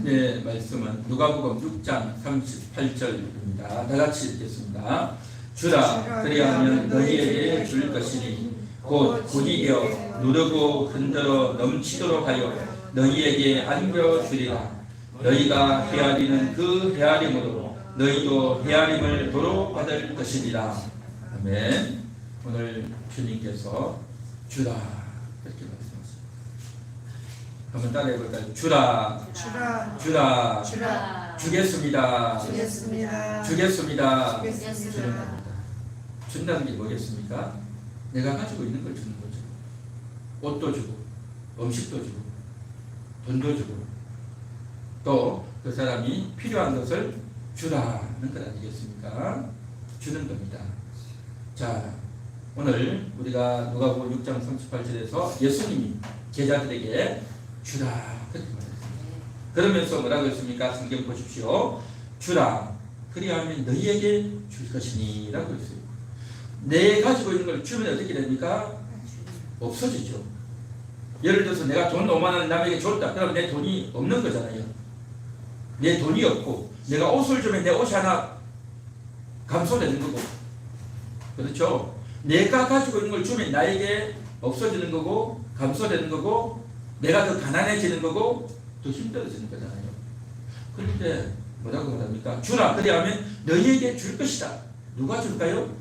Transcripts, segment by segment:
네, 말씀은 누가복음 6장 38절입니다. 다 같이 읽겠습니다. 주라, 그리하면 너희에게 줄 것이니 곧 고디되어 누르고 흔들어 넘치도록 하여 너희에게 안겨주리라. 너희가 헤아리는 그 헤아림으로 너희도 헤아림을 도로 받을 것이리라. 아멘. 오늘 주님께서 주라 이렇게 말씀하셨습니다. 한번 따라해 볼까요? 주라, 주라, 주라, 주라, 주겠습니다. 주겠습니다. 주겠습니다. 주겠습니다. 주는 겁니다. 준다는 게 뭐겠습니까? 내가 가지고 있는 걸 주는 거죠. 옷도 주고, 음식도 주고, 돈도 주고, 또 그 사람이 필요한 것을 주라는 것 아니겠습니까? 주는 겁니다. 자, 오늘 우리가 누가복음 6장 38절에서 예수님이 제자들에게 주라 그렇게 말했습니다. 그러면서 뭐라고 했습니까? 성경 보십시오. 주라, 그리하면 너희에게 줄 것이니 라고 했어요. 내 가지고 있는 걸 주면 어떻게 됩니까? 없어지죠. 예를 들어서 내가 돈 5만 원 남에게 줬다. 그럼 내 돈이 없는 거잖아요. 내 돈이 없고 내가 옷을 주면 내 옷이 하나 감소되는 거고, 그렇죠? 내가 가지고 있는 걸 주면 나에게 없어지는 거고 감소되는 거고 내가 더 가난해지는 거고 더 힘들어지는 거잖아요. 그런데 뭐라고 말합니까? 주라, 그리하면 너희에게 줄 것이다. 누가 줄까요?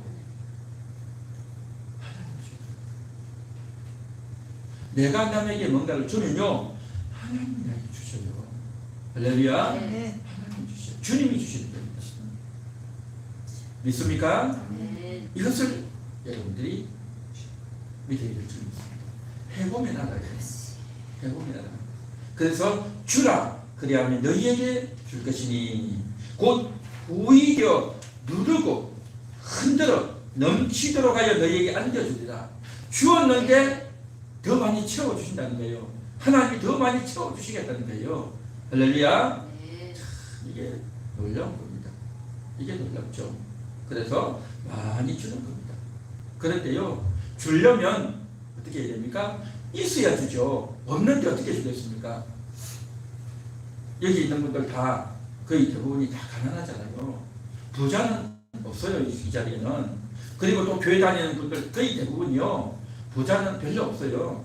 하나님 줄. 내가 남에게 뭔가를 주면요, 하나님이 나에게 주셔요. 할렐루야. 네. 하나님 주셔요. 주님이 주시는 겁니다. 믿습니까? 이것을 여러분들이 믿어야 될 줄 믿습니다. 해보면 알아요. 해보면 알아요. 그래서 주라, 그리하면 너희에게 줄 것이니 곧 우이려 누르고 흔들어 넘치도록 하여 너희에게 안겨주리라. 주었는데 더 많이 채워주신다는 거예요. 하나님이 더 많이 채워주시겠다는 거예요. 할렐루야. 이게 놀라운 겁니다. 이게 놀랍죠. 그래서 많이 주는 겁니다. 그런데요, 주려면 어떻게 해야 됩니까? 있어야 주죠. 없는데 어떻게 주겠습니까? 여기 있는 분들 다 거의 대부분이 다 가난하잖아요. 부자는 없어요, 이 자리에는. 그리고 또 교회 다니는 분들 거의 대부분이요, 부자는 별로 없어요.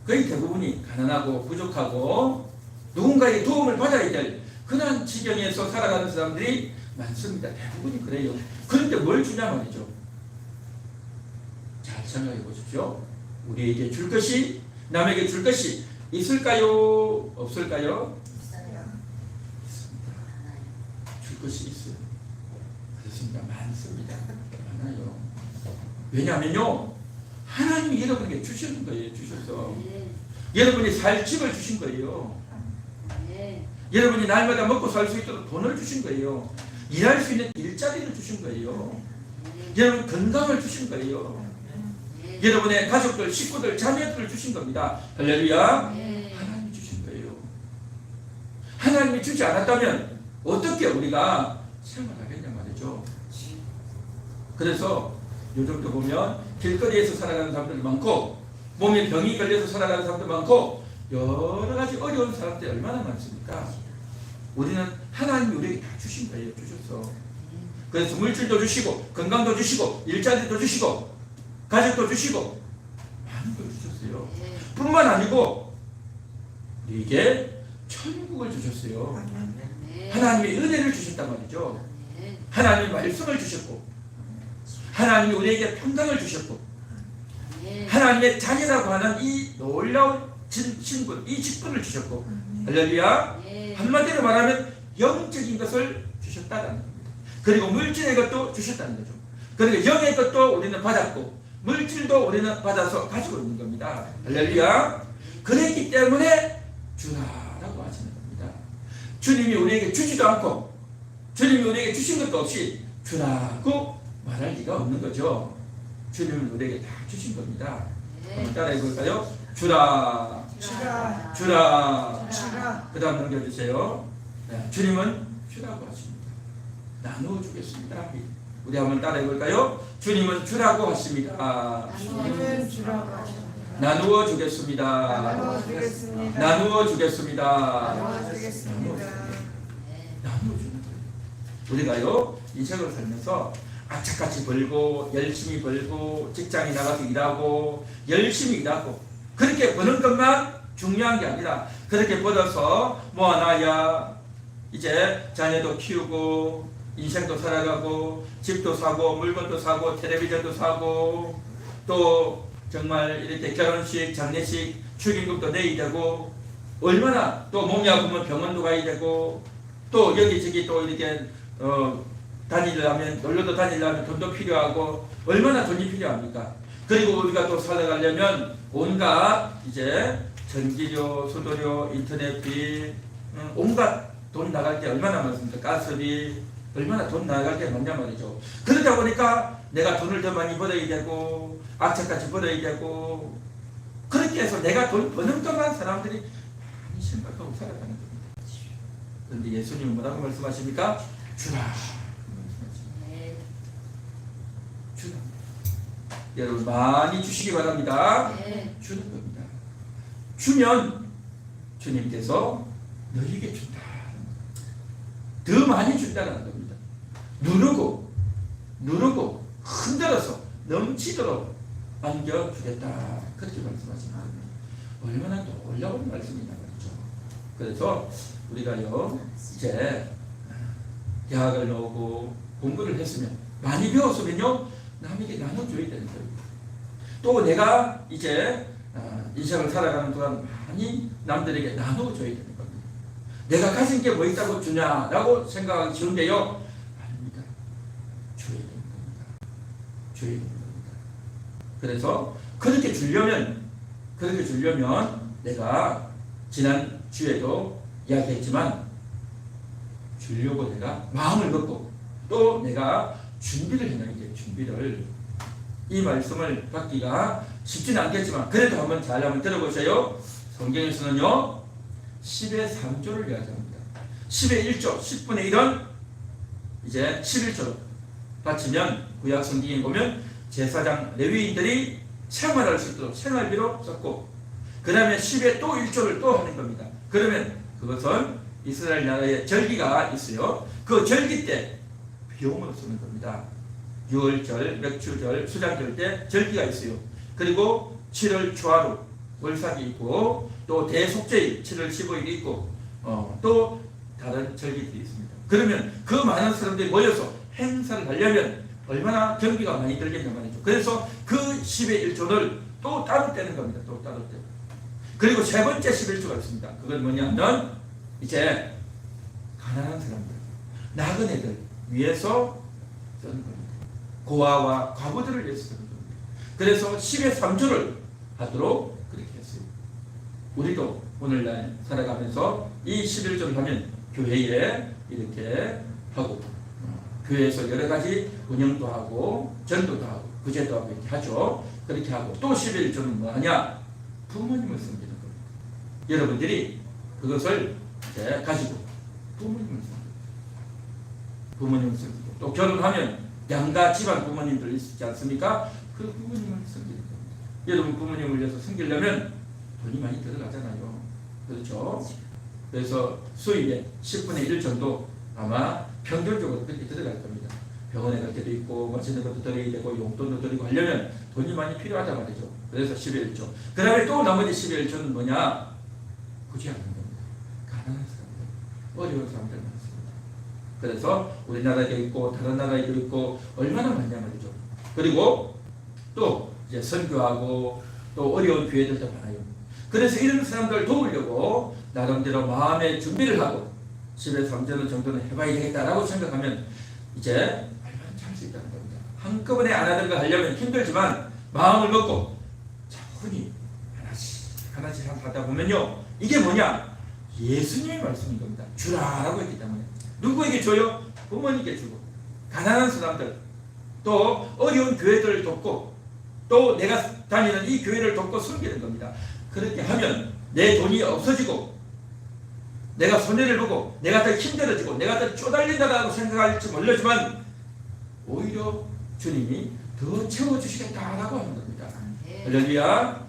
거의 대부분이 가난하고 부족하고 누군가의 도움을 받아야 될 그런 지경에서 살아가는 사람들이 많습니다. 대부분이 그래요. 그런데 뭘 주냐 말이죠. 잘 생각해 보십시오. 우리에게 줄 것이, 남에게 줄 것이 있을까요? 없을까요? 있습니다. 줄 것이 있어요. 그렇습니다. 많습니다. 많아요. 왜냐하면요, 하나님이 여러분에게 주시는 거예요. 주셔서 여러분이 살 집을 주신 거예요. 여러분이 날마다 먹고 살 수 있도록 돈을 주신 거예요. 일할 수 있는 일자리를 주신 거예요. 여러분 건강을 주신 거예요. 여러분의 가족들, 식구들, 자녀들을 주신 겁니다. 할렐루야. 하나님이 주신 거예요. 하나님이 주지 않았다면 어떻게 우리가 생활하겠냐 말이죠. 그래서 요즘도 보면 길거리에서 살아가는 사람들이 많고 몸에 병이 걸려서 살아가는 사람도 많고 여러 가지 어려운 사람들이 얼마나 많습니까? 우리는 하나님이 우리에게 다 주신 거예요. 주셔서. 그래서 물질도 주시고 건강도 주시고 일자리도 주시고 가족도 주시고 많은 걸 주셨어요. 뿐만 아니고 우리에게 천국을 주셨어요. 하나님의 은혜를 주셨단 말이죠. 하나님의 말씀을 주셨고 하나님이 우리에게 평강을 주셨고 하나님의 자녀라고 하는 이 놀라운 신분, 이 직분을 주셨고 할렐루야. 한마디로 말하면 영적인 것을 주셨다는 겁니다. 그리고 물질의 것도 주셨다는 거죠. 그리고 영의 것도 우리는 받았고 물질도 우리는 받아서 가지고 있는 겁니다. 할렐루야. 그랬기 때문에 주라라고 하시는 겁니다. 주님이 우리에게 주지도 않고 주님이 우리에게 주신 것도 없이 주라고 말할 리가 없는 거죠. 주님은 우리에게 다 주신 겁니다. 한번 따라해 볼까요? 주라, 주라, 주라, 주라. 그 다음 넘겨주세요. 네, 주님은 주라고 하십니다. 나누어 주겠습니다. 우리 한번 따라해 볼까요? 주님은 주라고 하십니다. 주님은 주라고 하십니다. 나누어 주겠습니다. 나누어 주겠습니다. 나누어 주겠습니다. 나누어 주겠습니다. 나누어 주는 거예요. 우리가요 인생을 살면서 악착같이 벌고 열심히 벌고 직장에 나가서 일하고 열심히 일하고 그렇게 버는 것만 중요한 게 아니라 그렇게 벌어서 모아놔야 이제 자녀도 키우고 인생도 살아가고 집도 사고 물건도 사고 텔레비전도 사고 또 정말 이렇게 결혼식 장례식 축의금도 내야 되고 얼마나 또 몸이 아프면 병원도 가야 되고 또 여기저기 또 이렇게 다니려면 놀러도 다니려면 돈도 필요하고 얼마나 돈이 필요합니까? 그리고 우리가 또 살아가려면 온갖 이제 전기료, 수도료, 인터넷비 온갖 돈 나갈 게 얼마나 많습니까? 가스비 얼마나 돈 나갈 게 많냐 말이죠. 그러다 보니까 내가 돈을 더 많이 벌어야 되고 악착같이 벌어야 되고 그렇게 해서 내가 돈 버는 것만 사람들이 많이 생각하고 살아가는 겁니다. 그런데 예수님은 뭐라고 말씀하십니까? 주라. 주라. 여러분 많이 주시기 바랍니다. 주는 겁니다. 주면 주님께서 너에게 준다. 더 많이 준다는 겁니다. 누르고 흔들어서 넘치도록 안겨주겠다. 그렇게 말씀하시는 겁니다. 얼마나 놀라운 말씀이냐 말이죠. 그래서 우리가요 이제 대학을 나오고 공부를 했으면 많이 배웠으면요 남에게 나눠줘야 되는 거예요. 또 내가 이제 인생을 살아가는 동안 많이 남들에게 나눠줘야 되는 겁니다. 내가 가진 게 뭐 있다고 주냐라고 생각하기 쉬운데요. 아닙니다. 줘야 되는 겁니다. 줘야 되는 겁니다. 그래서 그렇게 주려면 내가 지난 주에도 이야기했지만 주려고 내가 마음을 먹고 또 내가 준비를 해놔야 돼요. 준비를. 이 말씀을 받기가 쉽지는 않겠지만 그래도 한번 잘 한번 들어보세요. 성경에서는요 10의 3조를 이야기합니다. 10의 1조 10분의 1은 이제 11조로 바치면 구약 성경에 보면 제사장 레위인들이 생활할 수 있도록 생활비로 썼고 그 다음에 10의 또 1조를 또 하는 겁니다. 그러면 그것은 이스라엘 나라의 절기가 있어요. 그 절기 때 비용으로 쓰는 겁니다. 6월절, 맥주절, 수장절 때 절기가 있어요. 그리고 7월 초하루 월삭이 있고 또 대속죄일 7월 15일이 있고 또 다른 절기들이 있습니다. 그러면 그 많은 사람들이 모여서 행사를 하려면 얼마나 경비가 많이 들겠냐 말이죠. 그래서 그 10의 1조를 또 따로 떼는 겁니다. 또 따로 떼고. 그리고 세 번째 11조가 있습니다. 그건 뭐냐면 이제 가난한 사람들, 나그네들 위해서 쓰는 겁니다. 고아와 과부들을 위해서 쓰는 겁니다. 그래서 10의 3조를 하도록 그렇게 했어요. 우리도 오늘날 살아가면서 이 11조를 하면 교회에 이렇게 하고 교회에서 여러 가지 운영도 하고 전도도 하고 구제도 하고 이렇게 하죠. 그렇게 하고 또 11조는 뭐 하냐? 부모님을 섬기는 겁니다. 여러분들이 그것을 이제 가지고 부모님을 섬기고 부모님을 섬기고 또 결혼하면 양가 집안 부모님들 있지 않습니까? 그 부모님을 섬기는 겁니다. 여러분 부모님을 위해서 섬기려면 돈이 많이 들어가잖아요. 그렇죠? 그래서 수입의 10분의 1 정도 아마 평균적으로 그렇게 들어갈 겁니다. 병원에 갈 때도 있고 맛있는 것도 드려야 되고 용돈도 드리고 하려면 돈이 많이 필요하단 말이죠. 그래서 11조. 그 다음에 또 나머지 11조는 뭐냐? 굳이 않는 겁니다. 가난한 사람들, 어려운 사람들 많습니다. 그래서 우리나라에도 있고 다른 나라에도 있고 얼마나 많냐 말이죠. 그리고 또 이제 선교하고 또 어려운 교회들도 많아요. 그래서 이런 사람들 도우려고 나름대로 마음의 준비를 하고 10의 3조 정도는 해봐야 되겠다라고 생각하면 이제 얼마나 할 수 있다는 겁니다. 한꺼번에 안 하던 거 하려면 힘들지만 마음을 먹고 차분히 하나씩 하다 보면요. 이게 뭐냐? 예수님의 말씀인 겁니다. 주라라고 했기 때문에. 누구에게 줘요? 부모님께 주고 가난한 사람들 또 어려운 교회들을 돕고 또 내가 다니는 이 교회를 돕고 섬기는 겁니다. 그렇게 하면 내 돈이 없어지고 내가 손해를 보고 내가 더 힘들어지고 내가 더 쪼달린다고 생각할지 모르지만 오히려 주님이 더 채워주시겠다라고 하는 겁니다. 할렐루야.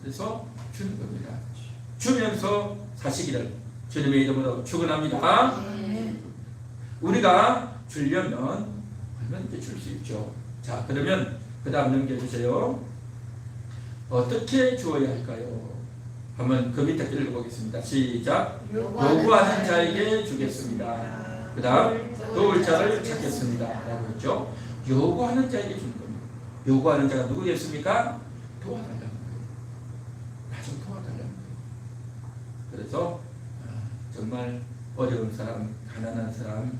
그래서 주는 겁니다. 주면서 사시기를 주님의 이름으로 축원합니다. 우리가 주려면 얼마든지 줄 수 있죠. 자, 그러면 그 다음 넘겨주세요. 어떻게 주어야 할까요? 한번 그 밑에 읽어보겠습니다. 시작. 요구하는 자에게 주겠습니다. 그 다음 도울 자를 찾겠습니다. 라고 했죠. 요구하는 자에게 주는 겁니다. 요구하는 자가 누구겠습니까? 도와달라는 거예요. 나 좀 도와달라는 거예요. 그래서 정말 어려운 사람, 가난한 사람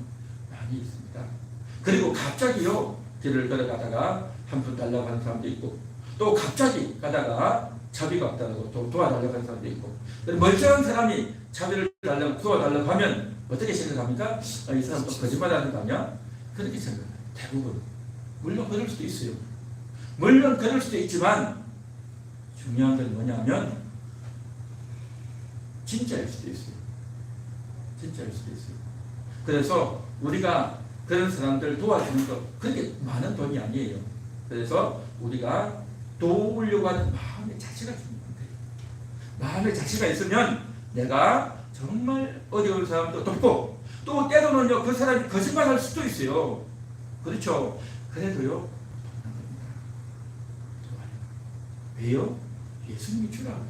많이 있습니다. 그리고 갑자기요, 길을 걸어가다가 한 푼 달라고 하는 사람도 있고, 또 갑자기 가다가 자비가 없다고 또 도와달라고 하는 사람도 있고, 멀쩡한 사람이 자비를 달라고 도와달라고 하면 어떻게 생각합니까? 이 사람 또 거짓말하는 거 아니야? 그렇게 생각해요. 대부분. 물론 그럴 수도 있어요. 물론 그럴 수도 있지만 중요한 건 뭐냐면 진짜일 수도 있어요. 진짜일 수도 있어요. 그래서 우리가 그런 사람들 도와주는 거 그렇게 많은 돈이 아니에요. 그래서 우리가 도우려고 하는 마음의 자체가 중요한 거예요. 마음의 자체가 있으면 내가 정말 어려운 사람도 돕고, 또 때로는요 그 사람이 거짓말할 수도 있어요. 그렇죠. 그래도요 왜요? 예수님이 주라고.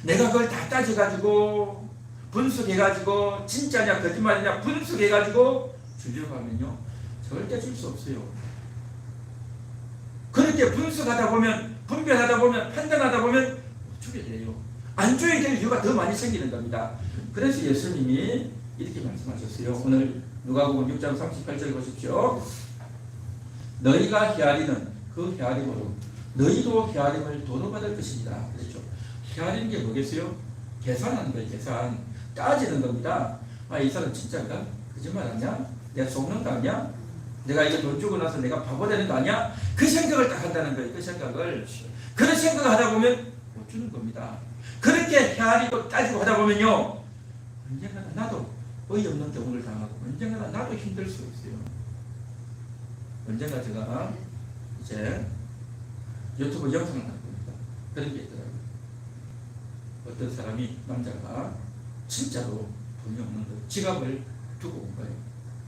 내가 그걸 다 따져가지고 분석해가지고 진짜냐 거짓말이냐 분석해가지고 주려고 하면요 절대 줄 수 없어요. 그렇게 분석하다 보면, 분별하다 보면, 판단하다 보면 못 주게 돼요. 안 주게 될 이유가 더 많이 생기는 겁니다. 그래서 예수님이 이렇게 말씀하셨어요. 오늘 누가복음 6장 38절 보십시오. 너희가 헤아리는 그 헤아림으로 너희도 헤아림을 도로 받을 것입니다. 그렇죠. 헤아리는 게 뭐겠어요? 계산하는 거예요. 계산. 따지는 겁니다. 이 사람 진짜인가? 거짓말 아니야? 내가 속는 거 아니야? 내가 이거 돈 주고 나서 내가 바보 되는 거 아니야? 그 생각을 딱 한다는 거예요. 그 생각을. 그런 생각을 하다 보면 못 주는 겁니다. 그렇게 헤아리고 따지고 하다 보면요 언젠가 나도 어이없는 경우를 당하고, 언젠가 나도 힘들 수 있어요. 언젠가 제가 이제 유튜브 영상을 하고 있다. 그런 게 있더라고요. 어떤 사람이, 남자가 진짜로 돈이 없는 거예요. 지갑을 두고 온 거예요.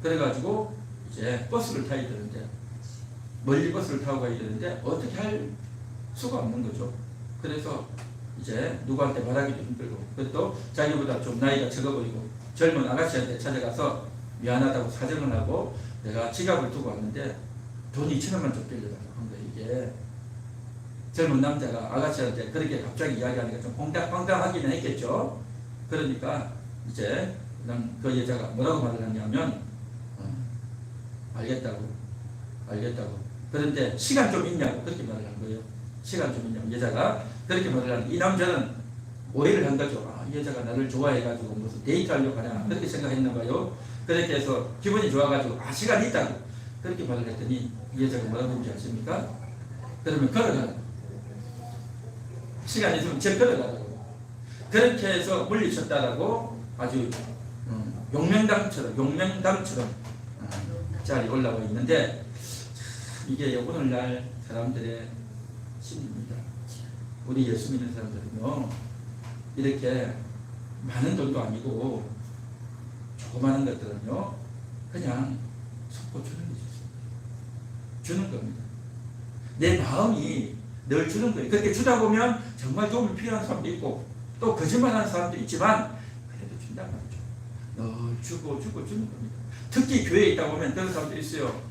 그래가지고 이제 버스를 타야 되는데, 멀리 버스를 타고 가야 되는데 어떻게 할 수가 없는 거죠. 그래서 이제 누구한테 말하기도 힘들고, 그것도 자기보다 좀 나이가 적어 보이고 젊은 아가씨한테 찾아가서 미안하다고 사정을 하고, 내가 지갑을 두고 왔는데 돈 2,000원만 좀 빌려달라고 한 거예요. 이게 젊은 남자가 아가씨한테 그렇게 갑자기 이야기하니까 좀 황당하기는 했겠죠. 그러니까 이제 그 여자가 뭐라고 말을 하냐면 알겠다고. 그런데 시간 좀 있냐고 그렇게 말을 한 거예요. 시간 좀 있냐고. 여자가 그렇게 말을 하는, 이 남자는 오해를 한 거죠. 이 여자가 나를 좋아해가지고 무슨 데이트하려고 하냐 그렇게 생각했나 봐요. 그렇게 해서 기분이 좋아가지고 시간이 있다고 그렇게 말을 했더니 이 여자가 뭐라고 했는지 아십니까? 그러면 걸어가라고. 시간이 있으면 제 걸어가라고. 그렇게 해서 물리쳤다라고 아주 용맹당처럼 짤이 올라와 있는데, 이게 오늘날 사람들의 심리입니다. 우리 예수 믿는 사람들은요 이렇게 많은 돈도 아니고 조그마한 것들은요 그냥 속고 주는 게 좋습니다. 주는 겁니다. 내 마음이 늘 주는 거예요. 그렇게 주다 보면 정말 도움이 필요한 사람도 있고, 또 거짓말하는 사람도 있지만 그래도 준단 말이죠. 늘 주고 주는 겁니다. 특히 교회에 있다 보면 그런 사람도 있어요.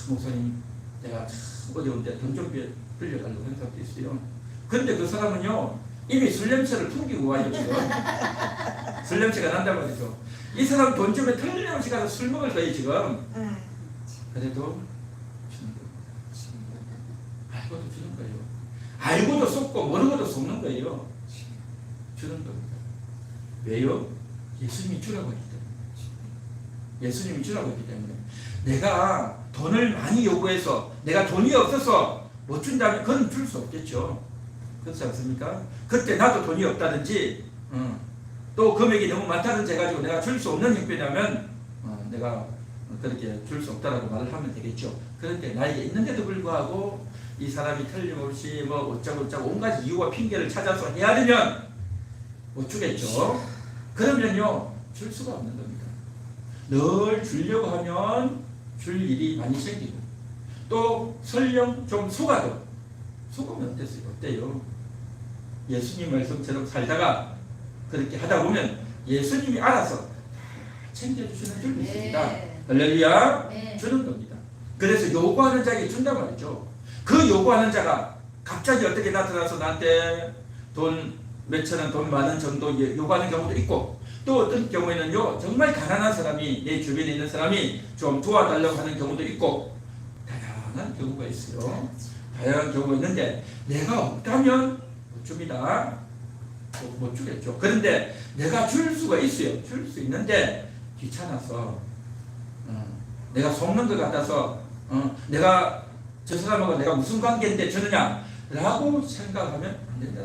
목사님 내가 참 어려운데 돈 좀 빌려달라고 하는 사람도 있어요. 그런데 그 사람은요 이미 술 냄새를 풍기고 와요. 지금 술 냄새가 난단 말이죠. 이 사람 돈 주면 틀림없이 가서 술 먹을 거예요 지금. 그래도 주는 거예요. 알고도 주는 거예요. 알고도 속고 모르고도 속는 거예요. 주는 겁니다. 왜요? 예수님이 주라고 했기 때문에. 예수님이 주라고 했기 때문에. 내가 돈을 많이 요구해서, 내가 돈이 없어서 못 준다면 그건 줄 수 없겠죠. 그렇지 않습니까? 그때 나도 돈이 없다든지 또 금액이 너무 많다든지 해가지고 내가 줄 수 없는 형편이라면 내가 그렇게 줄 수 없다라고 말을 하면 되겠죠. 그런데 나에게 있는데도 불구하고 이 사람이 틀림없이 뭐 어쩌고 온갖 이유와 핑계를 찾아서 해야 되면 못 주겠죠. 그러면요 줄 수가 없는 겁니다. 늘 주려고 하면 줄 일이 많이 생기고 또 설령 좀 속아도 속으면 어때요? 예수님 말씀처럼 살다가 그렇게 하다 보면 예수님이 알아서 챙겨주시는 줄 믿습니다. 할렐루야. 네. 주는 겁니다. 그래서 요구하는 자에게 준단 말이죠. 그 요구하는 자가 갑자기 어떻게 나타나서 나한테 돈 몇천 원, 돈 많은 정도 요구하는 경우도 있고 또 어떤 경우에는요 정말 가난한 사람이 내 주변에 있는 사람이 좀 도와달라고 하는 경우도 있고 다양한 경우가 있어요. 다양한 경우가 있는데 내가 없다면 못 줍니다. 못 주겠죠. 그런데 내가 줄 수가 있어요. 줄 수 있는데 귀찮아서 내가 속는 것 같아서 내가 저 사람하고 내가 무슨 관계인데 주느냐라고 생각하면 안 된다.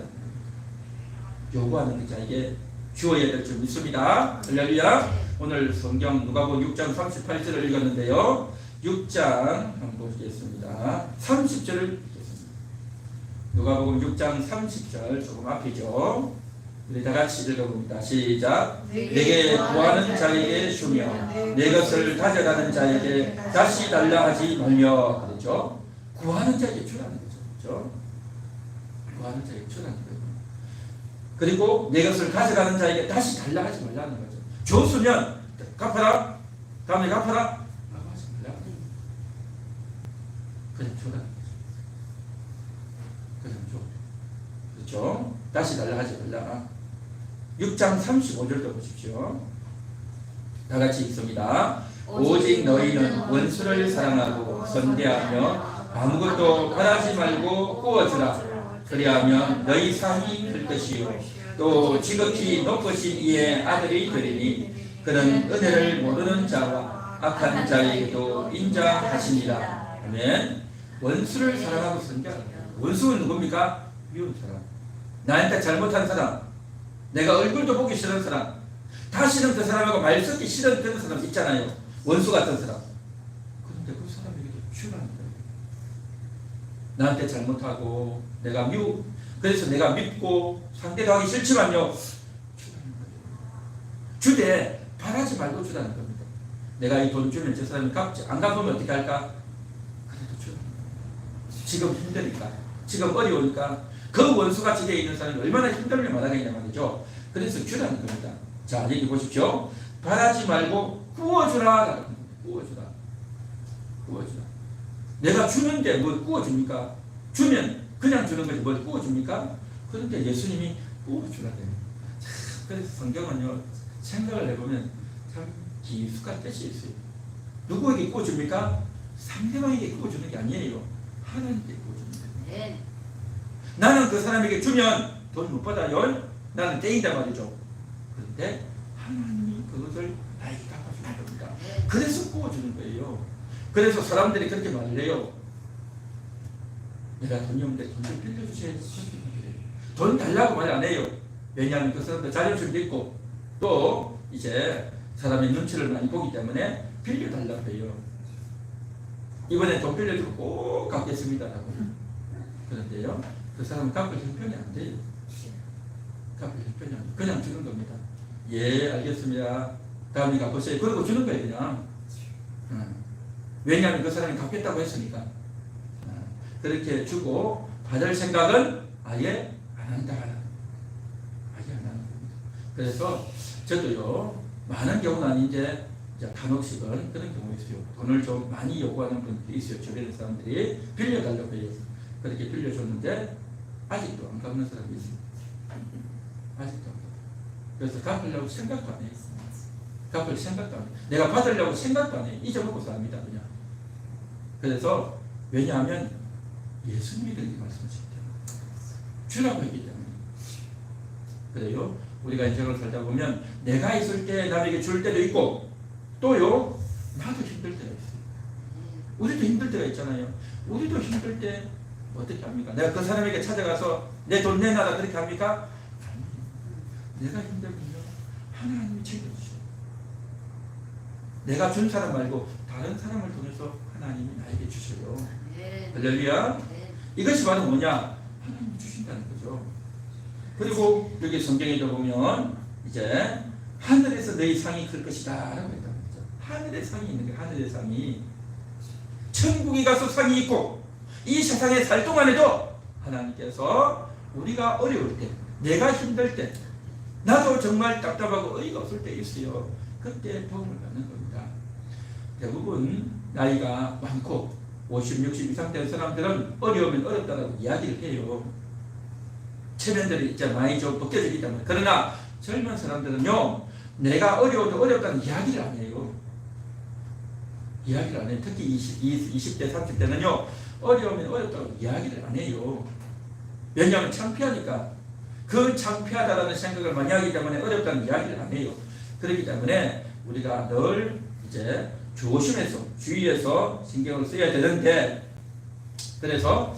요구하는 자에게 주어야 될 줄 믿습니다. 할렐루야. 오늘 성경 누가복음 6장 38절을 읽었는데요. 6장 한번 보시겠습니다. 30절을 읽겠습니다. 누가복음 6장 30절 조금 앞이죠. 우리 다 같이 읽어봅니다. 시작. 내게 구하는 자에게 주며 내 것을 가져가는 자에게 다시 달라 하지 말며. 그렇죠? 구하는 자에게 주라는 거죠. 그렇죠? 구하는 자에게 주라는 거예요. 그리고 내 것을 가져가는 자에게 다시 달라 하지 말라는 거죠. 줬으면 갚아라. 다음에 갚아라. 라고 하지 말라. 그냥 주라는 거죠. 그냥 줘. 그렇죠? 다시 달라 하지 말라. 6장 35절도 보십시오. 다 같이 읽습니다. 오직 너희는 원수를 사랑하고 선대하며 아무것도 바라지 말고 구워주라. 그리하면 너희 상이 클 것이요 또 지극히 높으신 이의 아들이 되리니 그는 은혜를 모르는 자와 악한 자에게도 인자하시니라. 아멘. 원수를 사랑하고 선대하라. 원수는 누굽니까? 미운 사람, 나한테 잘못한 사람, 내가 얼굴도 보기 싫은 사람, 다시는 그 사람하고 말 섞기 싫은 그런 사람 있잖아요. 원수 같은 사람. 그런데 그 사람에게도 주라는 거예요. 나한테 잘못하고 내가 그래서 내가 믿고 상대도 하기 싫지만요 주라는 거예요. 주되 바라지 말고 주라는 겁니다. 내가 이 돈 주면 저 사람이 갚지 안 갚으면 어떻게 할까? 그래도 주라는 거예요. 지금 힘드니까, 지금 어려우니까 그 원수가 지대에 있는 사람이 얼마나 힘들면 마다하겠냐 말이죠. 그래서 주라는 겁니다. 자, 여기 보십시오. 바라지 말고 구워주라. 구워주라. 구워주라. 내가 주는데 뭘 구워줍니까? 주면 그냥 주는 거지 뭘 구워줍니까? 그런데 예수님이 구워주라 됩니다. 그래서 성경은요 생각을 해보면 참 깊숙한 뜻이 있어요. 누구에게 구워줍니까? 상대방에게 구워주는 게 아니에요. 하나님께 구워주는 거예요. 네. 나는 그 사람에게 주면 돈 못 받아요. 나는 떼인다 말이죠. 그런데 하나님이 그것을 나에게 갚아주는 겁니다. 그래서 구워주는 거예요. 그래서 사람들이 그렇게 말을 해요. 내가 돈이 없는데 돈 좀 빌려주셔야지. 돈 달라고 말 안 해요. 왜냐하면 그 사람들 자존심도 있고 또 이제 사람의 눈치를 많이 보기 때문에 빌려달라고 해요. 이번에 돈 빌려주고 꼭 갚겠습니다라고. 그런데요 그 사람은 갚을 형편이 안 돼요. 갚을 형편이 안 돼요. 그냥 주는 겁니다. 예, 알겠습니다. 다음에 갚으세요. 그러고 주는 거예요 그냥. 왜냐하면 그 사람이 갚겠다고 했으니까. 그렇게 주고 받을 생각은 아예 안 한다. 아예 안 하는 겁니다. 그래서 저도요 많은 경우는 아닌데 간혹씩은 그런 경우 있어요. 돈을 좀 많이 요구하는 분들이 있어요. 주변의 사람들이 빌려달라고 해요. 그렇게 빌려줬는데 아직도 안 갚는 사람이 있어요. 아직도 안 갚아요. 그래서 갚으려고 생각도 안 해요. 갚을 생각도 안 해요. 내가 받으려고 생각도 안 해요. 잊어먹고 삽니다 그냥. 그래서 왜냐하면 예수님이 그렇게 말씀하시기 때문에 주라고 했기 때문에 그래요. 우리가 인생을 살다 보면 내가 있을 때 남에게 줄 때도 있고 또요 나도 힘들 때가 있어요. 우리도 힘들 때가 있잖아요. 우리도 힘들 때 어떻게 합니까? 내가 그 사람에게 찾아가서 내 돈 내놔라 그렇게 합니까? 아니에요. 내가 힘들면요 하나님이 챙겨주셔요. 내가 준 사람 말고 다른 사람을 통해서 하나님이 나에게 주셔요. 할렐루야. 이것이 바로 뭐냐? 하나님 주신다는 거죠. 그리고 여기 성경에도 보면 이제 하늘에서 너희 상이 클 것이다 라고 했단 말이죠. 하늘에 상이 있는 게 하늘의 상이 천국에 가서 상이 있고 이 세상에 살 동안에도 하나님께서 우리가 어려울 때 내가 힘들 때 나도 정말 답답하고 어이가 없을 때 있어요. 그때 도움을 받는 겁니다. 대부분 나이가 많고 50, 60 이상 된 사람들은 어려우면 어렵다고 이야기를 해요. 체면들이 이제 많이 좀 벗겨지기 때문에. 그러나 젊은 사람들은요, 내가 어려워도 어렵다는 이야기를 안 해요. 이야기를 안 해요. 특히 20대, 30대는요, 어려우면 어렵다고 이야기를 안 해요. 왜냐하면 창피하니까. 그 창피하다라는 생각을 많이 하기 때문에 어렵다는 이야기를 안 해요. 그렇기 때문에 우리가 늘 이제 조심해서 주의해서 신경을 써야 되는데, 그래서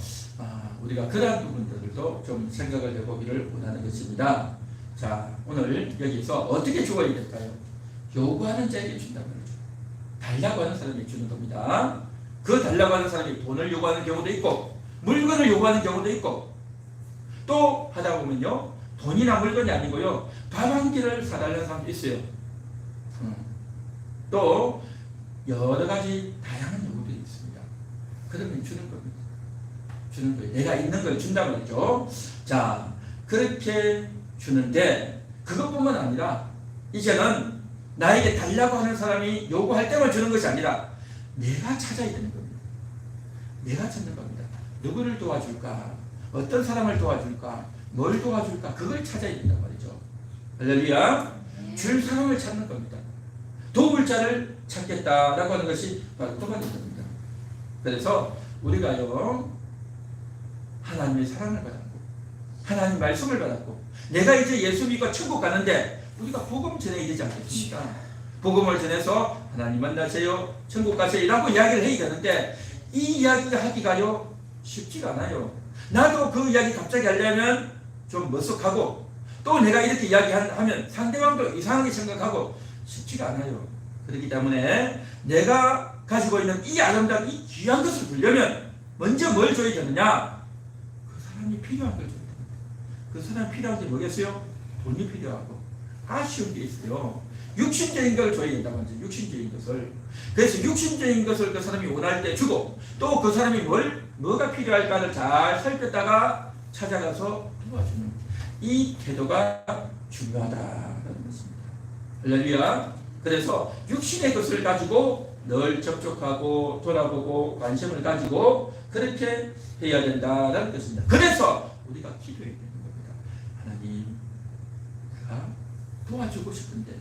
우리가 그러한 부분들도 좀 생각을 해보기를 원하는 것입니다. 자, 오늘 여기서 어떻게 주어야 될까요? 요구하는 자에게 준다는 거죠. 달라고 하는 사람이 주는 겁니다. 그 달라고 하는 사람이 돈을 요구하는 경우도 있고 물건을 요구하는 경우도 있고, 또 하다 보면요, 돈이나 물건이 아니고요, 밥 한 끼를 사달라는 사람도 있어요. 또 여러 가지 다양한 요구들이 있습니다. 그러면 주는 겁니다. 주는 거예요. 내가 있는 걸 준단 말이죠. 자, 그렇게 주는데 그것뿐만 아니라 이제는 나에게 달라고 하는 사람이 요구할 때만 주는 것이 아니라 내가 찾아야 되는 겁니다. 내가 찾는 겁니다. 누구를 도와줄까? 어떤 사람을 도와줄까? 뭘 도와줄까? 그걸 찾아야 된단 말이죠. 할렐루야. 줄 사람을 찾는 겁니다. 도울 자를 찾겠다라고 하는 것이 바로 도와주는 겁니다. 그래서 우리가요, 하나님의 사랑을 받았고 하나님 말씀을 받았고 내가 이제 예수 믿고 천국 가는데 우리가 복음 전해야 되지 않겠습니까? 복음을 전해서 하나님 만나세요, 천국 가세요 라고 이야기를 해야 되는데 이 이야기를 하기가요 쉽지가 않아요. 나도 그 이야기 갑자기 하려면 좀 머쓱하고 또 내가 이렇게 이야기하면 상대방도 이상하게 생각하고 쉽지가 않아요. 그렇기 때문에 내가 가지고 있는 이 아름다운 이 귀한 것을 주려면 먼저 뭘 줘야 되느냐? 그 사람이 필요한 걸 줘야 됩니다. 그 사람이 필요한 게 뭐겠어요? 돈이 필요하고 아쉬운 게 있어요. 육신적인 걸 줘야 된다고 하죠. 육신적인 것을. 그래서 육신적인 것을 그 사람이 원할 때 주고 또 그 사람이 뭐가 필요할까를 잘 살폈다가 찾아가서 도와주는 이 태도가 중요하다는 것입니다. 할렐루야. 그래서 육신의 것을 가지고 늘 접촉하고 돌아보고 관심을 가지고 그렇게 해야 된다는 것입니다. 그래서 우리가 기도해야 되는 겁니다. 하나님, 내가 도와주고 싶은데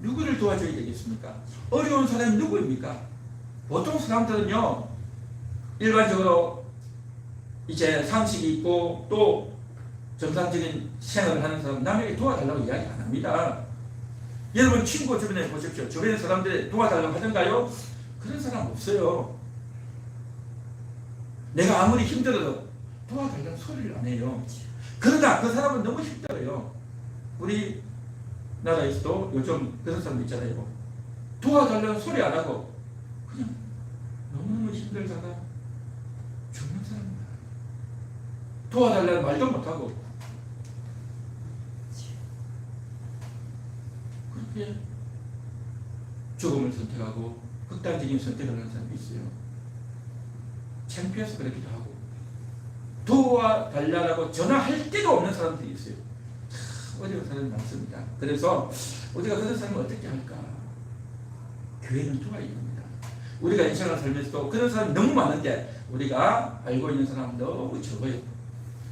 누구를 도와줘야 되겠습니까? 어려운 사람이 누구입니까? 보통 사람들은요, 일반적으로 이제 상식이 있고 또 정상적인 생활을 하는 사람 남에게 도와달라고 이야기 안 합니다. 여러분 친구 주변에 보십시오. 주변 사람들이 도와달라고 하던가요? 그런 사람 없어요. 내가 아무리 힘들어도 도와달라는 소리를 안 해요. 그러다 그 사람은 너무 힘들어요. 우리 나라에서도 요즘 그런 사람 있잖아요. 도와달라는 소리 안 하고 그냥 너무너무 힘들다가 죽는 사람입니다. 도와달라는 말도 못하고 그렇게 죽음을 선택하고 극단적인 선택을 하는 사람이 있어요. 창피해서 그렇기도 하고 도와달라고 전화할 데도 없는 사람들이 있어요. 참 어려운 사람이 많습니다. 그래서 우리가 그런 사람을 어떻게 할까? 교회는 도와야 됩니다. 우리가 인생을 살면서도 그런 사람이 너무 많은데 우리가 알고 있는 사람은 너무 적어요.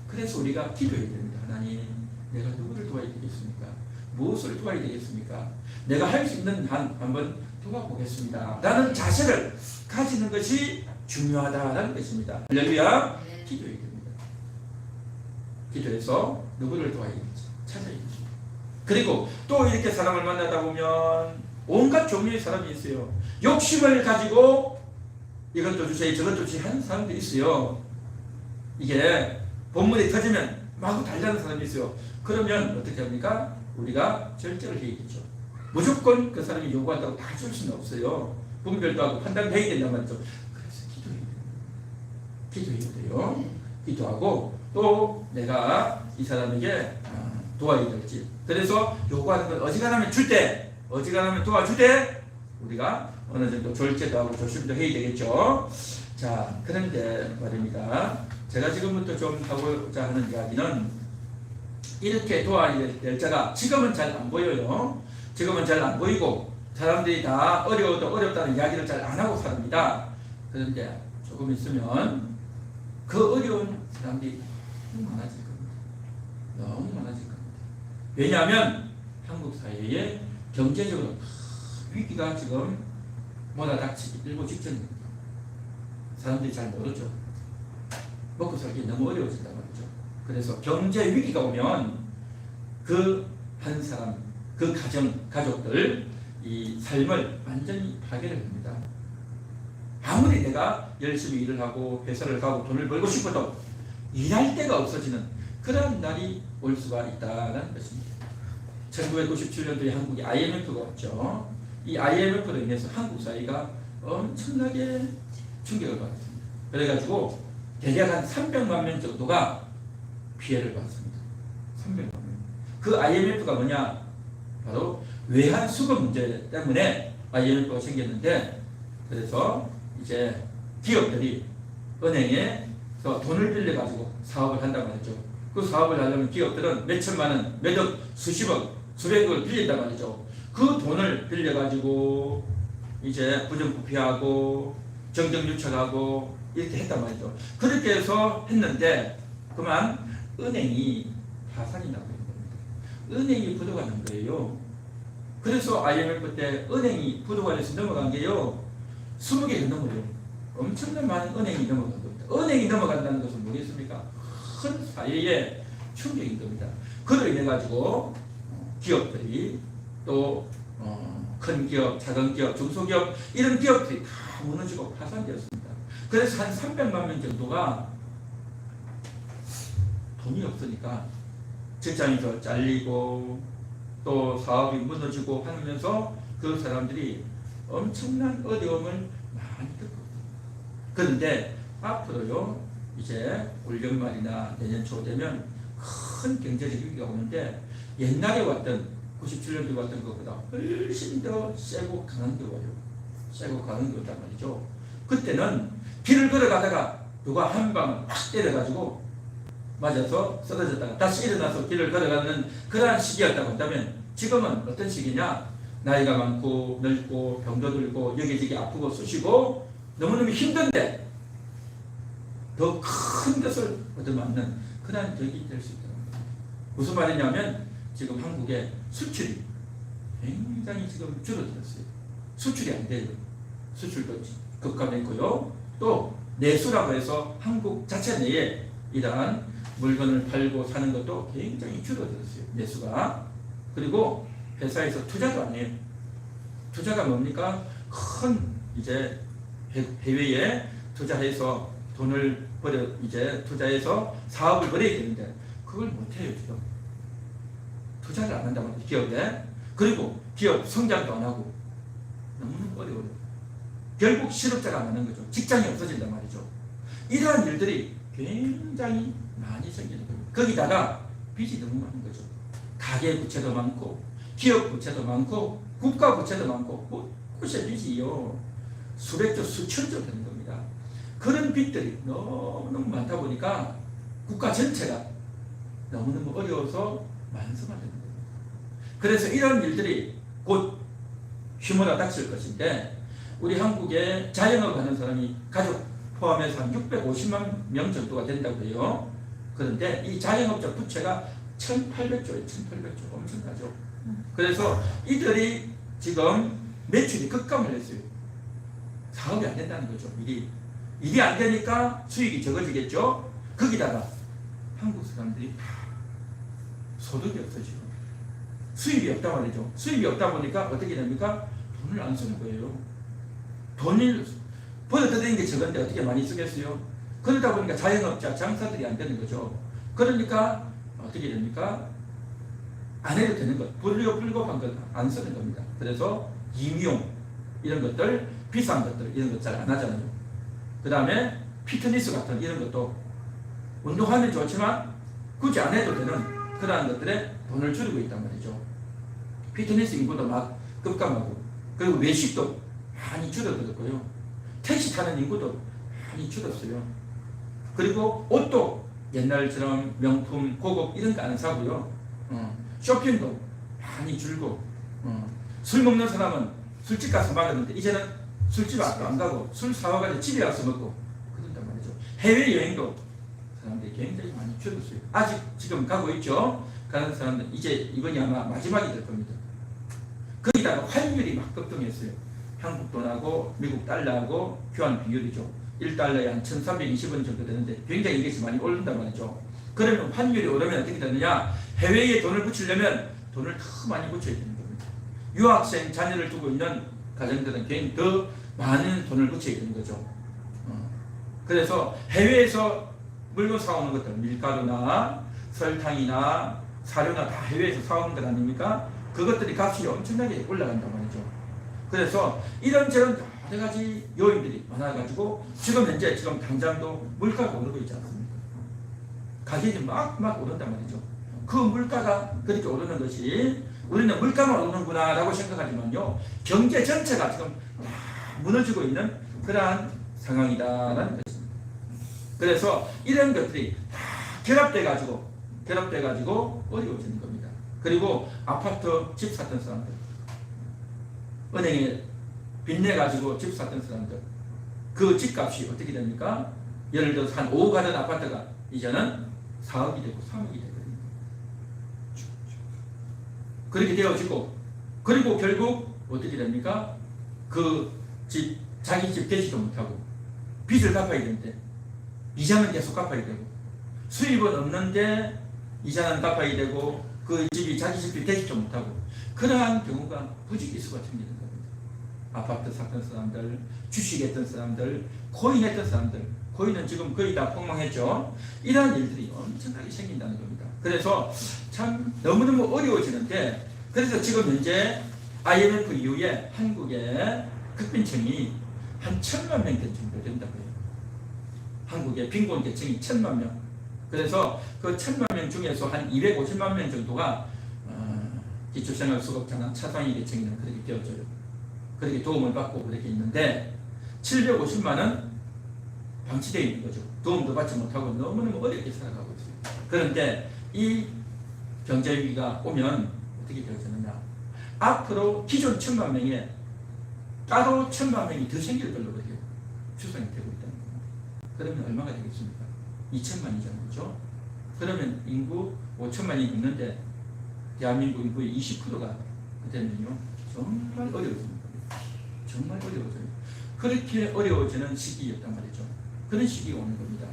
그래서 우리가 기도해야 됩니다. 하나님, 내가 누구를 도와야 되겠습니까? 무엇을 도와야 되겠습니까? 내가 할 수 있는 한 한번 도와보겠습니다 라는 자세를 가지는 것이 중요하다는 것입니다. 할렐루야. 기도해야 됩니다. 기도해서 누구를 도와야 되는지 찾아야 됩니다. 그리고 또 이렇게 사람을 만나다 보면 온갖 종류의 사람이 있어요. 욕심을 가지고 이것도 주세요 저것도 주세요 하는 사람들이 있어요. 이게 본문이 터지면 마구 달라는 사람이 있어요. 그러면 어떻게 합니까? 우리가 절제를 해야겠죠. 무조건 그 사람이 요구한다고 다 줄 수는 없어요. 분별도 하고 판단해야 된단 말이죠. 그래서 기도해야 돼요. 기도하고 또 내가 이 사람에게 도와야 될지. 그래서 요구하는 걸 어지간하면 줄 때, 어지간하면 도와줄 때 우리가 어느 정도 절제도 하고 조심도 해야 되겠죠. 자, 그런데 말입니다. 제가 지금부터 좀 하고자 하는 이야기는 이렇게 도와야 될 자가 지금은 잘 안 보여요. 지금은 잘 안 보이고 사람들이 다 어려워도 어렵다는 이야기를 잘 안 하고 삽니다. 그런데 조금 있으면 그 어려운 사람들이 너무 많아질 겁니다. 너무 많아질 겁니다. 왜냐하면 한국 사회에 경제적으로 위기가 지금 몰아닥치기 일보 직전입니다. 사람들이 잘 모르죠. 먹고 살기 너무 어려워진단 말이죠. 그래서 경제 위기가 오면 그 한 사람, 그 가정, 가족들 이 삶을 완전히 파괴를 합니다. 아무리 내가 열심히 일을 하고 회사를 가고 돈을 벌고 싶어도 일할 데가 없어지는 그런 날이 올 수가 있다는 것입니다. 1997년도에 한국에 IMF가 왔죠. 이 IMF로 인해서 한국 사회가 엄청나게 충격을 받았습니다. 그래가지고 대략 한 300만 명 정도가 피해를 받습니다. 300만 명. 그 IMF가 뭐냐? 바로 외환 수급 문제 때문에 IMF가 생겼는데, 그래서 이제 기업들이 은행에서 돈을 빌려가지고 사업을 한다고 말이죠. 그 사업을 하려면 기업들은 몇 천만 원, 몇 억, 수십억, 수백억을 빌린단 말이죠. 그 돈을 빌려가지고 이제 부정부패하고 정정유착하고 이렇게 했단 말이죠. 그렇게 해서 했는데 그만 은행이 파산이 나고 있는 겁니다. 은행이 부도가 난 거예요. 그래서 IMF 때 은행이 부도가 돼서 넘어간 게요, 20개가 넘어요. 엄청난 많은 은행이 넘어간 겁니다. 은행이 넘어간다는 것은 뭐겠습니까? 큰 사회의 충격인 겁니다. 그로 인해 가지고 기업들이 또 큰 기업, 작은 기업, 중소기업 이런 기업들이 다 무너지고 파산되었습니다. 그래서 한 300만 명 정도가 돈이 없으니까 직장에서 잘리고 또 사업이 무너지고 하면서 그 사람들이 엄청난 어려움을 많이 겪고, 그런데 앞으로요 이제 올 연말이나 내년 초 되면 큰 경제적 위기가 오는데 옛날에 왔던 97년도에 왔던 것보다 훨씬 더 세고 강한 게 와요. 세고 강한 게 온단 말이죠. 그때는 길을 걸어가다가 누가 한 방을 확 때려가지고 맞아서 쓰러졌다가 다시 일어나서 길을 걸어가는 그러한 시기였다고 한다면, 지금은 어떤 시기냐? 나이가 많고 늙고 병도 들고 여기저기 아프고 쑤시고 너무너무 힘든데 더 큰 것을 얻어맞는 그런 적이 될 수 있다. 무슨 말이냐면 지금 한국의 수출이 굉장히 지금 줄어들었어요. 수출이 안 돼요. 수출도 급감했고요. 또 내수라고 해서 한국 자체 내에 이러한 물건을 팔고 사는 것도 굉장히 줄어들었어요. 내수가. 그리고 회사에서 투자도 안 해요. 투자가 뭡니까? 큰 이제 해외에 투자해서 돈을 벌여 이제 투자해서 사업을 벌여야 되는데 그걸 못 해요. 지금 투자를 안 한단 말이에요. 기업에. 그리고 기업 성장도 안 하고 너무너무 어려워요. 결국 실업자가 안 하는 거죠. 직장이 없어진단 말이죠. 이러한 일들이 굉장히 많이 생기는 겁니다. 거기다가 빚이 너무 많은 거죠. 가계 부채도 많고 기업 부채도 많고 국가 부채도 많고 곳에 빚이요 수백조 수천조 되는 겁니다. 그런 빚들이 너무너무 많다 보니까 국가 전체가 너무너무 어려워서 만성화되는 겁니다. 그래서 이런 일들이 곧 휘몰아 닥칠 것인데, 우리 한국에 자영업 하는 사람이 가족 포함해서 한 650만 명 정도가 된다고 해요. 그런데 이 자영업자 부채가 1,800조예요. 1,800조. 엄청나죠. 그래서 이들이 지금 매출이 급감을 했어요. 사업이 안 된다는 거죠. 일이 안 되니까 수익이 적어지겠죠. 거기다가 한국 사람들이 다 소득이 없어지고 수입이 없다 말이죠. 수입이 없다 보니까 어떻게 됩니까? 돈을 안 쓰는 거예요. 돈을 벌어들이는 게 적은데 어떻게 많이 쓰겠어요? 그러다 보니까 자영업자, 장사들이 안 되는 거죠. 그러니까 어떻게 됩니까? 안 해도 되는 것, 불고한 것 안 쓰는 겁니다. 그래서 임용 이런 것들, 비싼 것들 이런 것 잘 안 하잖아요. 그 다음에 피트니스 같은 이런 것도 운동하면 좋지만 굳이 안 해도 되는 그러한 것들에 돈을 줄이고 있단 말이죠. 피트니스 인구도 막 급감하고, 그리고 외식도 많이 줄어들었고요. 택시 타는 인구도 많이 줄었어요. 그리고 옷도 옛날처럼 명품, 고급 이런 거 안 사고요. 쇼핑도 많이 줄고, 술 먹는 사람은 술집 가서 먹었는데 이제는 술집 앞도 안 가고 술 사와가지고 집에 와서 먹고 그런단 말이죠. 해외여행도 사람들이 굉장히 많이 줄었어요. 아직 지금 가고 있죠. 가는 사람들 이제 이번이 아마 마지막이 될 겁니다. 거기다가 환율이 막 급등했어요. 한국 돈하고 미국 달러하고 교환 비율이죠. 1달러에 한 1320원 정도 되는데 굉장히 이것이 많이 오른단 말이죠. 그러면 환율이 오르면 어떻게 되느냐? 해외에 돈을 붙이려면 돈을 더 많이 붙여야 되는 겁니다. 유학생 자녀를 두고 있는 가정들은 굉장히 더 많은 돈을 붙여야 되는 거죠. 그래서 해외에서 물건 사오는 것들, 밀가루나 설탕이나 사료나 다 해외에서 사오는 것 아닙니까? 그것들이 값이 엄청나게 올라간단 말이죠. 그래서 이런저런 여러 가지 요인들이 많아가지고 지금 현재 지금 당장도 물가가 오르고 있지 않습니까? 가격이 막 오른단 말이죠. 그 물가가 그렇게 오르는 것이 우리는 물가만 오르는구나 라고 생각하지만요, 경제 전체가 지금 다 무너지고 있는 그러한 상황이다라는 것입니다. 그래서 이런 것들이 다 결합돼가지고 어려워지는 겁니다. 그리고 아파트 집 샀던 사람들, 은행에 빚내가지고 집 샀던 사람들, 그 집값이 어떻게 됩니까? 예를 들어서 한 5억 하던 아파트가 이제는 4억이 되고 3억이 되거든요. 그렇게 되어지고, 그리고 결국 어떻게 됩니까? 그 집, 자기 집 되지도 못하고 빚을 갚아야 되는데 이자는 계속 갚아야 되고, 수입은 없는데 이자는 갚아야 되고, 그 집이 자기 집이 되지도 못하고, 그러한 경우가 부지기수가 생기는 겁니다. 아파트 샀던 사람들, 주식했던 사람들, 코인했던 사람들, 코인은 지금 거의 다 폭망했죠. 이러한 일들이 엄청나게 생긴다는 겁니다. 그래서 참 너무너무 어려워지는데, 그래서 지금 현재 IMF 이후에 한국의 극빈층이 한 1,000만 명 정도 된다고요. 한국의 빈곤 계층이 1,000만 명. 그래서 그 1,000만 명 중에서 한 250만 명 정도가 기초생활수급자나 차상위 계층이나 그렇게 되어져요. 그렇게 도움을 받고 그렇게 있는데 750만은 방치되어 있는 거죠. 도움도 받지 못하고 너무너무 어렵게 살아가고 있어요. 그런데 이 경제위기가 오면 어떻게 되어지느냐? 앞으로 기존 1,000만 명에 따로 1,000만 명이 더 생길 걸로 그렇게 추정이 되고 있다는 겁니다. 그러면 얼마가 되겠습니까? 2,000만이잖아요. 그렇죠? 그러면 인구 5천만이 있는데 대한민국 인구의 20%가 되면요, 정말 어려워집니다. 정말 어려워져요. 그렇게 어려워지는 시기였단 말이죠. 그런 시기가 오는 겁니다.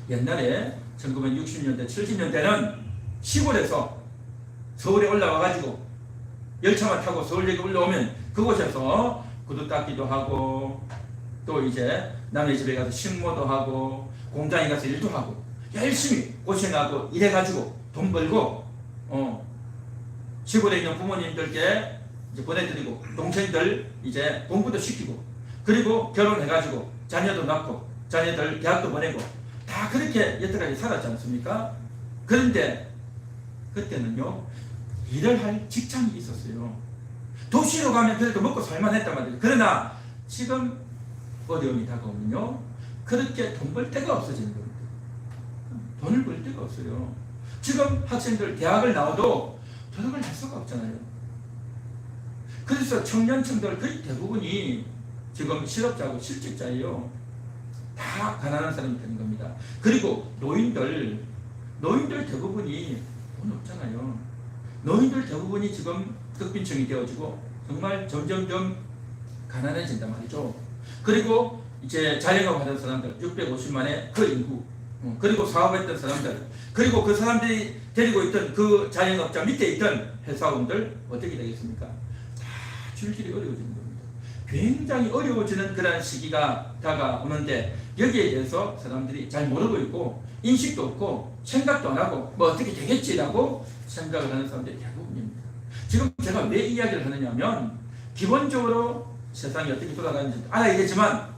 옛날에 1960년대, 70년대는 시골에서 서울에 올라와가지고 열차만 타고 서울역에 올라오면 그곳에서 구두 닦기도 하고, 또 이제 남의 집에 가서 식모도 하고, 공장에 가서 일도 하고, 열심히 고생하고 일해가지고 돈 벌고, 시골에 있는 부모님들께 이제 보내드리고, 동생들 이제 공부도 시키고, 그리고 결혼해가지고 자녀도 낳고, 자녀들 대학도 보내고, 다 그렇게 여태까지 살았지 않습니까? 그런데 그때는요, 일을 할 직장이 있었어요. 도시로 가면 그래도 먹고 살만 했단 말이에요. 그러나 지금 어려움이 다가오면요, 그렇게 돈 벌 데가 없어지는 겁니다. 돈을 벌 데가 없어요. 지금 학생들 대학을 나와도 졸업을 할 수가 없잖아요. 그래서 청년층들 거의 대부분이 지금 실업자고 실직자예요. 다 가난한 사람이 되는 겁니다. 그리고 노인들 대부분이 돈 없잖아요. 노인들 대부분이 지금 극빈층이 되어지고 정말 점점점 가난해진단 말이죠. 그리고 이제 자영업 하는 사람들 650만의 그 인구, 그리고 사업했던 사람들, 그리고 그 사람들이 데리고 있던 그 자영업자 밑에 있던 회사원들 어떻게 되겠습니까? 다 줄길이 어려워지는 겁니다. 굉장히 어려워지는 그런 시기가 다가오는데, 여기에 대해서 사람들이 잘 모르고 있고 인식도 없고 생각도 안 하고 뭐 어떻게 되겠지라고 생각을 하는 사람들이 대부분입니다. 지금 제가 왜 이야기를 하느냐면, 기본적으로 세상이 어떻게 돌아가는지 알아야 되지만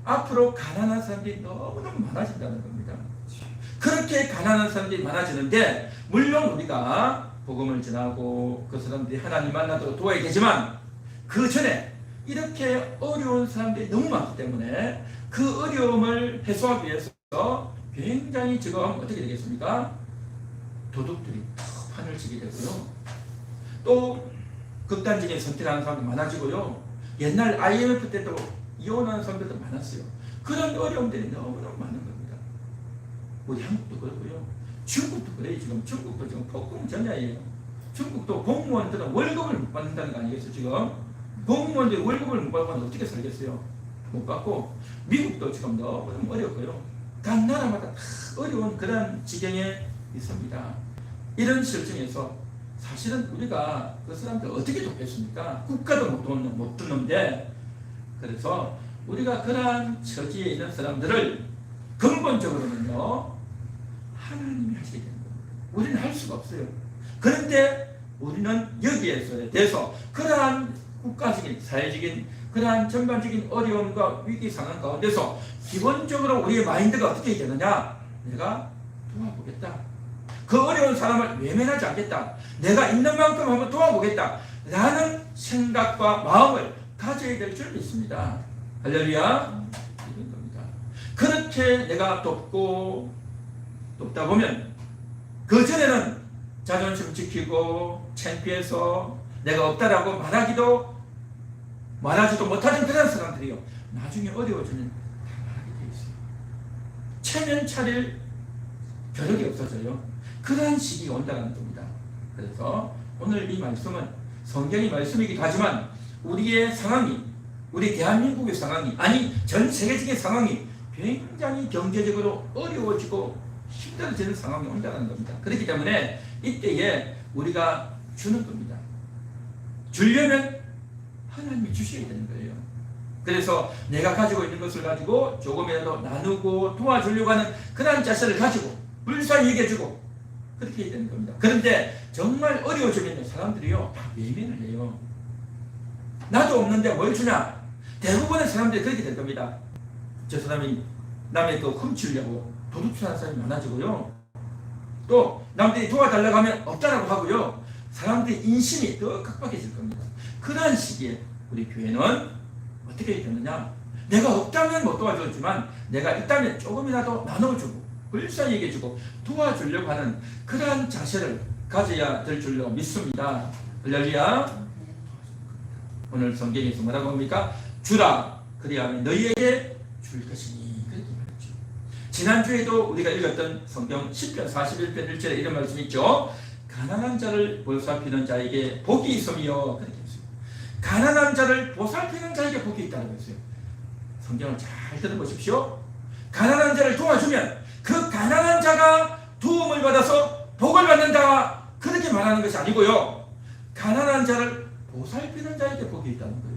앞으로 가난한 사람들이 너무너무 많아진다는 겁니다. 그렇게 가난한 사람들이 많아지는데, 물론 우리가 복음을 전하고 그 사람들이 하나님 만나도록 도와야 되지만, 그 전에 이렇게 어려운 사람들이 너무 많기 때문에 그 어려움을 해소하기 위해서 굉장히 지금 어떻게 되겠습니까? 도둑들이 판을 치게 되고요. 또 극단적인 선택하는 사람도 많아지고요. 옛날 IMF 때도 이혼하는 사람들도 많았어요. 그런 어려움들이 너무너무 많은 겁니다. 우리 한국도 그렇고요. 중국도 그래요. 지금 중국도 지금 폭풍 전야예요. 중국도 공무원들은 월급을 못 받는다는 거 아니겠어요? 지금 공무원들이 월급을 못 받으면 어떻게 살겠어요? 못 받고, 미국도 지금 너무너무 어렵고요. 각 나라마다 다 어려운 그런 지경에 있습니다. 이런 실정에서 사실은 우리가 그 사람들 어떻게 돕겠습니까? 국가도 못 돕는데, 그래서 우리가 그러한 처지에 있는 사람들을 근본적으로는요, 하나님이 하시게 되는 겁니다. 우리는 할 수가 없어요. 그런데 우리는 여기에서 대해서 그러한 국가적인, 사회적인, 그러한 전반적인 어려움과 위기 상황 가운데서 기본적으로 우리의 마인드가 어떻게 되느냐? 내가 도와보겠다. 그 어려운 사람을 외면하지 않겠다. 내가 있는 만큼 한번 도와보겠다. 라는 생각과 마음을 가져야 될 줄 믿습니다. 할렐루야. 이런 겁니다. 그렇게 내가 돕다 보면, 그 전에는 자존심 지키고 창피해서 내가 없다라고 말하지도 못하는 그런 사람들이요, 나중에 어려워지면 다 말하게 돼 있어요. 체면 차릴 겨력이 없어져요. 그러한 시기가 온다는 겁니다. 그래서 오늘 이 말씀은 성경의 말씀이기도 하지만, 우리의 상황이, 우리 대한민국의 상황이, 아니 전 세계적인 상황이 굉장히 경제적으로 어려워지고 힘들어지는 상황이 온다는 겁니다. 그렇기 때문에 이때에 우리가 주는 겁니다. 주려면 하나님이 주셔야 되는 거예요. 그래서 내가 가지고 있는 것을 가지고 조금이라도 나누고 도와주려고 하는 그런 자세를 가지고 불쌍히 여겨주고 그렇게 해야 되는 겁니다. 그런데 정말 어려워지면 사람들이요, 다 외면을 해요. 나도 없는데 뭘 주냐? 대부분의 사람들이 그렇게 될 겁니다. 저 사람이 남의 거 훔치려고 도둑질하는 사람이 많아지고요. 또 남들이 도와달라고 하면 없다라고 하고요. 사람들의 인심이 더 각박해질 겁니다. 그러한 시기에 우리 교회는 어떻게 되느냐? 내가 없다면 못 도와주지만 내가 있다면 조금이라도 나눠주고 불쌍히 여겨주고 도와주려고 하는 그러한 자세를 가져야 될 줄로 믿습니다. 할렐루야. 오늘 성경에서 뭐라고 합니까? 주라, 그리하면 너희에게 줄 것이니, 그렇게 말했죠. 지난주에도 우리가 읽었던 성경 10편 41편 1절에 이런 말씀이 있죠. 가난한 자를 보살피는 자에게 복이 있으며, 그렇게 했어요. 가난한 자를 보살피는 자에게 복이 있다고 했어요. 성경을 잘 들어보십시오. 가난한 자를 도와주면 그 가난한 자가 도움을 받아서 복을 받는다, 그렇게 말하는 것이 아니고요. 가난한 자를 보살피는 자에게 복이 있다는 거예요.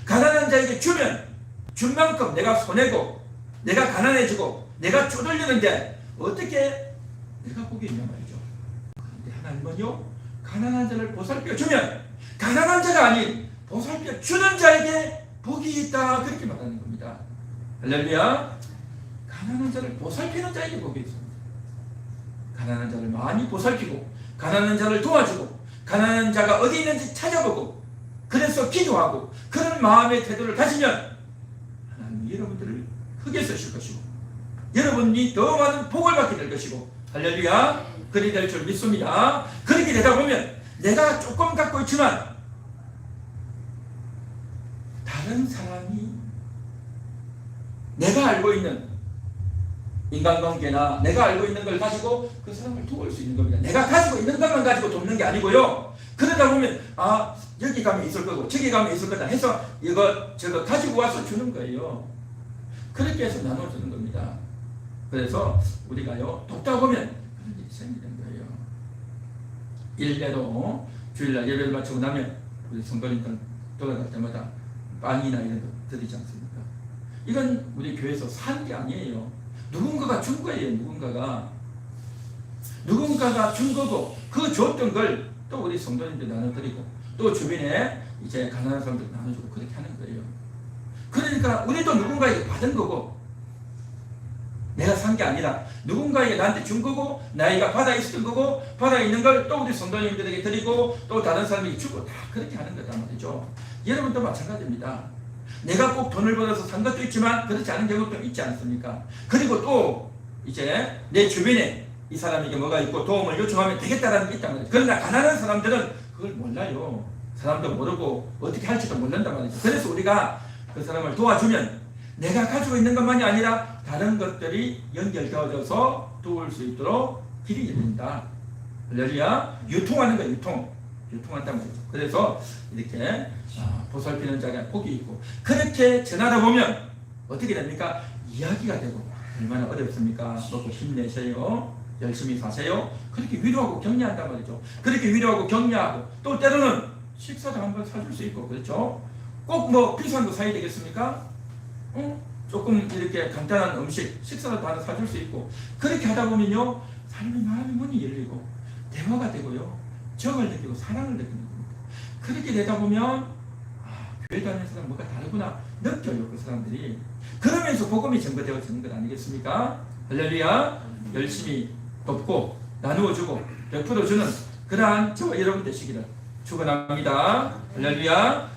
가난한 자에게 주면 준 만큼 내가 손해고 내가 가난해지고 내가 쪼들리는데 어떻게 내가 복이 있냐 말이죠. 그런데 하나님은요, 가난한 자를 보살펴 주면 가난한 자가 아닌 보살펴 주는 자에게 복이 있다, 그렇게 말하는 겁니다. 할렐루야. 가난한 자를 보살피는 자에게 복이 있습니다. 가난한 자를 많이 보살피고 가난한 자를 도와주고 가난한 자가 어디 있는지 찾아보고 그래서 기도하고 그런 마음의 태도를 가지면 하나님이 여러분들을 크게 쓰실 것이고 여러분이 더 많은 복을 받게 될 것이고, 할렐루야, 그리 될 줄 믿습니다. 그렇게 되다 보면 내가 조금 갖고 있지만 다른 사람이 내가 알고 있는 인간관계나 내가 알고 있는 걸 가지고 그 사람을 도울 수 있는 겁니다. 내가 가지고 있는 것만 가지고 돕는 게 아니고요. 그러다 보면 여기 가면 있을 거고 저기 가면 있을 거다 해서 이거 저거 가지고 와서 주는 거예요. 그렇게 해서 나눠주는 겁니다. 그래서 우리가요, 돕다 보면 그런 일이 생기는 거예요. 일례도 주일날 예배를 마치고 나면 우리 성도님들 돌아갈 때마다 빵이나 이런 거 드리지 않습니까? 이건 우리 교회에서 산 게 아니에요. 누군가가 준 거예요. 누군가가 준 거고 그 줬던 걸 또 우리 성도님들 나눠드리고 또 주변에 이제 가난한 사람들 나눠주고 그렇게 하는 거예요. 그러니까 우리도 누군가에게 받은 거고 내가 산 게 아니라 누군가에게 나한테 준 거고 나이가 바다에 있었던 거고 바다에 있는 걸 또 우리 성도님들에게 드리고 또 다른 사람에게 주고 다 그렇게 하는 거단 말이죠. 여러분도 마찬가지입니다. 내가 꼭 돈을 벌어서 산 것도 있지만 그렇지 않은 경우도 있지 않습니까? 그리고 또 이제 내 주변에 이 사람에게 뭐가 있고 도움을 요청하면 되겠다라는 게 있단 말이죠. 그러나 가난한 사람들은 그걸 몰라요. 사람도 모르고 어떻게 할지도 모른단 말이죠. 그래서 우리가 그 사람을 도와주면 내가 가지고 있는 것만이 아니라 다른 것들이 연결되어져서 도울 수 있도록 길이 열린다. 할렐루야. 유통하는 거 유통한단 말이죠. 그래서 이렇게 보살피는 자가 복이 있고 그렇게 전하다 보면 어떻게 됩니까? 이야기가 되고 얼마나 어렵습니까? 먹고 힘내세요. 열심히 사세요. 그렇게 위로하고 격려한단 말이죠. 그렇게 위로하고 격려하고 또 때로는 식사도 한번 사줄 수 있고 그렇죠. 꼭 뭐 비싼 거 사야 되겠습니까? 조금 이렇게 간단한 음식 식사라도 하나 사줄 수 있고 그렇게 하다 보면요 사람의 마음의 문이 열리고 대화가 되고요 정을 느끼고 사랑을 느끼는 겁니다. 그렇게 되다 보면 교회 다니는 사람 뭐가 다르구나 느껴요. 그 사람들이. 그러면서 복음이 증거되어지는 것 아니겠습니까? 할렐루야. 열심히 돕고 나누어주고 베풀어주는 그러한 저와 여러분 되시기를 축원합니다. 할렐루야.